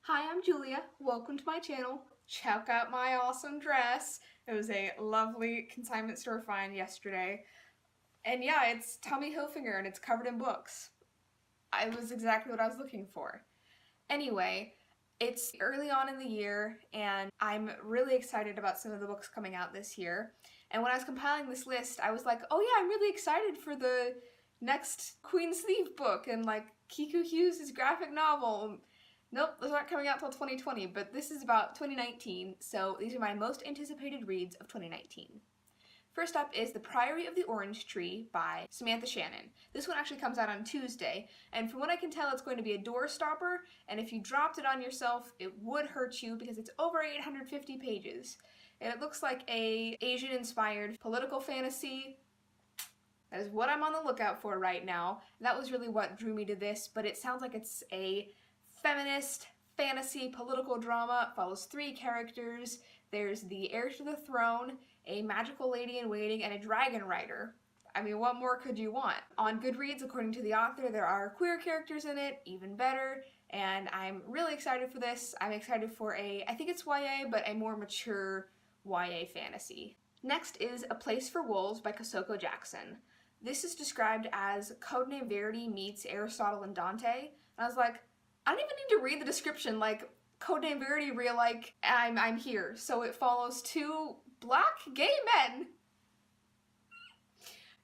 Hi, I'm Julia. Welcome to my channel. Check out my awesome dress. It was a lovely consignment store find yesterday. And yeah, it's Tommy Hilfiger and it's covered in books. It was exactly what I was looking for. Anyway, it's early on in the year and I'm really excited about some of the books coming out this year. And when I was compiling this list, I was like, oh yeah, I'm really excited for the next Queen's Thief book and like Kiku Hughes' graphic novel. Nope, those aren't coming out till 2020, but this is about 2019, so these are my most anticipated reads of 2019. First up is The Priory of the Orange Tree by Samantha Shannon. This one actually comes out on Tuesday, and from what I can tell, it's going to be a door stopper, and if you dropped it on yourself, it would hurt you because it's over 850 pages. And it looks like a Asian-inspired political fantasy. That is what I'm on the lookout for right now. And that was really what drew me to this, but it sounds like it's a feminist fantasy political drama. It follows three characters. There's the heir to the throne, a magical lady in waiting, and a dragon rider. I mean, what more could you want? On Goodreads, according to the author, there are queer characters in it, even better, and I'm really excited for this. I'm excited for I think it's YA, but a more mature YA fantasy. Next is A Place for Wolves by Kosoko Jackson. This is described as Codename Verity meets Aristotle and Dante, and I was like, I don't even need to read the description, like, Codename Verity real like, I'm here. So it follows two black gay men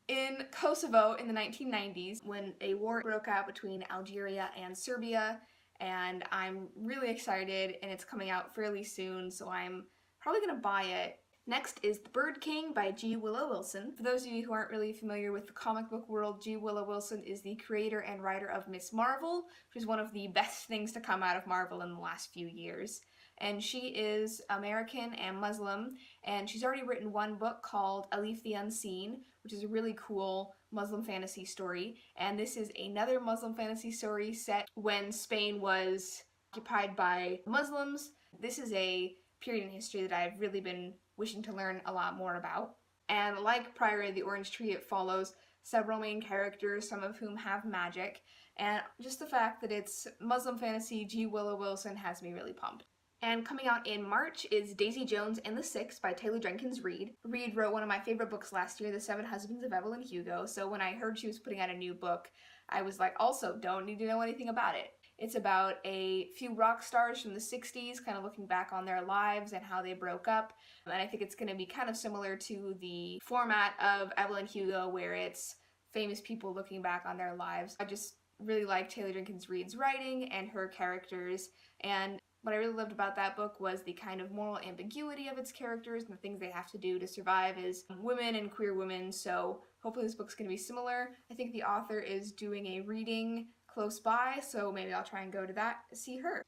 in Kosovo in the 1990s when a war broke out between Algeria and Serbia, and I'm really excited, and it's coming out fairly soon, so I'm probably gonna buy it. Next is The Bird King by G. Willow Wilson. For those of you who aren't really familiar with the comic book world, G. Willow Wilson is the creator and writer of Ms. Marvel, which is one of the best things to come out of Marvel in the last few years. And she is American and Muslim, and she's already written one book called Alif the Unseen, which is a really cool Muslim fantasy story. And this is another Muslim fantasy story set when Spain was occupied by Muslims. This is a period in history that I've really been wishing to learn a lot more about. And like Priory of the Orange Tree, it follows several main characters, some of whom have magic, and just the fact that it's Muslim fantasy, G. Willow Wilson has me really pumped. And coming out in March is Daisy Jones and the Six by Taylor Jenkins Reid. Reid wrote one of my favorite books last year, The Seven Husbands of Evelyn Hugo, so when I heard she was putting out a new book, I was like, also, don't need to know anything about it. It's about a few rock stars from the 60s, kind of looking back on their lives and how they broke up. And I think it's going to be kind of similar to the format of Evelyn Hugo, where it's famous people looking back on their lives. I just really like Taylor Jenkins Reid's writing and her characters, and what I really loved about that book was the kind of moral ambiguity of its characters and the things they have to do to survive as women and queer women, so hopefully this book's going to be similar. I think the author is doing a reading close by, so maybe I'll try and go to that to see her.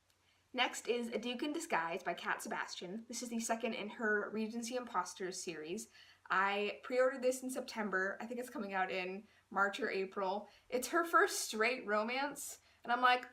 Next is A Duke in Disguise by Cat Sebastian. This is the second in her Regency Imposters series. I pre-ordered this in September. I think it's coming out in March or April. It's her first straight romance, and I'm like,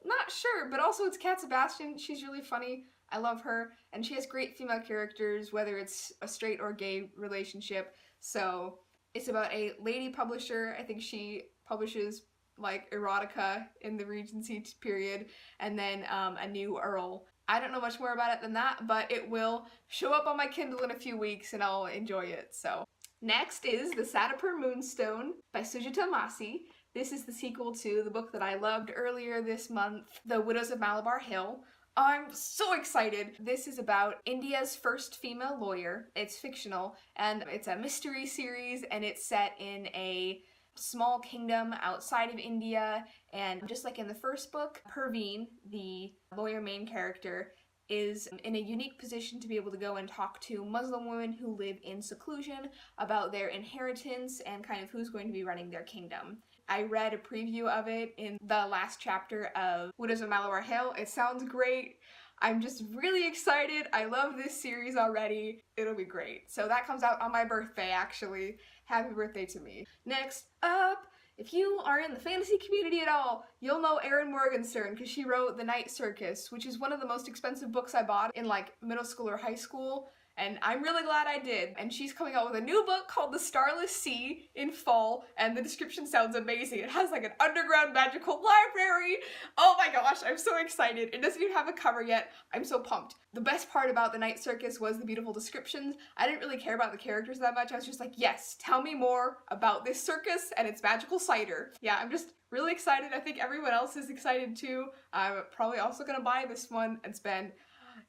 not sure, but also it's Cat Sebastian. She's really funny. I love her, and she has great female characters, whether it's a straight or gay relationship. So it's about a lady publisher. I think she publishes like erotica in the Regency period, and then a new earl. I don't know much more about it than that, but it will show up on my Kindle in a few weeks and I'll enjoy it, so. Next is The Satapur Moonstone by Sujata Massey. This is the sequel to the book that I loved earlier this month, The Widows of Malabar Hill. I'm so excited! This is about India's first female lawyer. It's fictional, and it's a mystery series, and it's set in a small kingdom outside of India, and just like in the first book, Perveen, the lawyer main character, is in a unique position to be able to go and talk to Muslim women who live in seclusion about their inheritance and kind of who's going to be running their kingdom. I read a preview of it in the last chapter of Widows of Malabar Hill. It sounds great. I'm just really excited. I love this series already. It'll be great. So that comes out on my birthday, actually. Happy birthday to me. Next up, if you are in the fantasy community at all, you'll know Erin Morgenstern because she wrote The Night Circus, which is one of the most expensive books I bought in like middle school or high school, and I'm really glad I did. And she's coming out with a new book called The Starless Sea in fall, and the description sounds amazing. It has like an underground magical library. Oh my gosh, I'm so excited. It doesn't even have a cover yet. I'm so pumped. The best part about The Night Circus was the beautiful descriptions. I didn't really care about the characters that much. I was just like, yes, tell me more about this circus and its magical cider. Yeah, I'm just really excited. I think everyone else is excited too. I'm probably also gonna buy this one and spend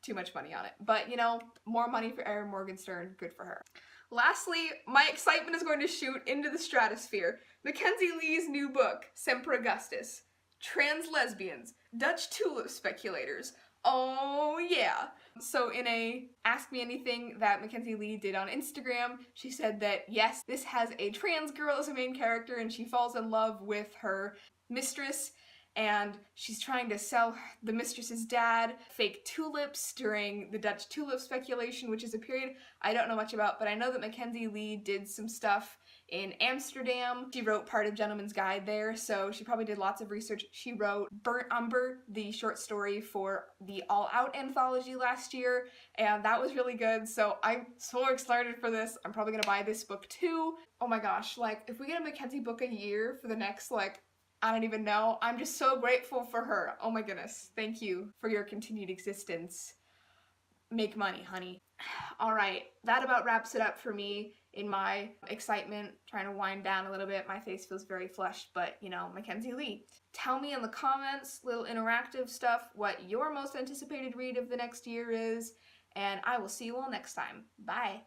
too much money on it. But you know, more money for Erin Morgenstern, good for her. Lastly, my excitement is going to shoot into the stratosphere. Mackenzie Lee's new book, Semper Augustus. Trans lesbians, Dutch tulip speculators. Oh yeah. So in a Ask Me Anything that Mackenzie Lee did on Instagram, she said that yes, this has a trans girl as a main character and she falls in love with her mistress, and she's trying to sell the mistress's dad fake tulips during the Dutch tulip speculation, which is a period I don't know much about, but I know that Mackenzie Lee did some stuff in Amsterdam. She wrote part of Gentleman's Guide there, so she probably did lots of research. She wrote Burnt Umber, the short story for the All Out anthology last year, and that was really good, so I'm so excited for this. I'm probably gonna buy this book too. Oh my gosh, like, if we get a Mackenzie book a year for the next, like, I don't even know. I'm just so grateful for her. Oh my goodness. Thank you for your continued existence. Make money, honey. Alright, that about wraps it up for me in my excitement. Trying to wind down a little bit. My face feels very flushed, but you know, Mackenzie Lee. Tell me in the comments, little interactive stuff, what your most anticipated read of the next year is, and I will see you all next time. Bye!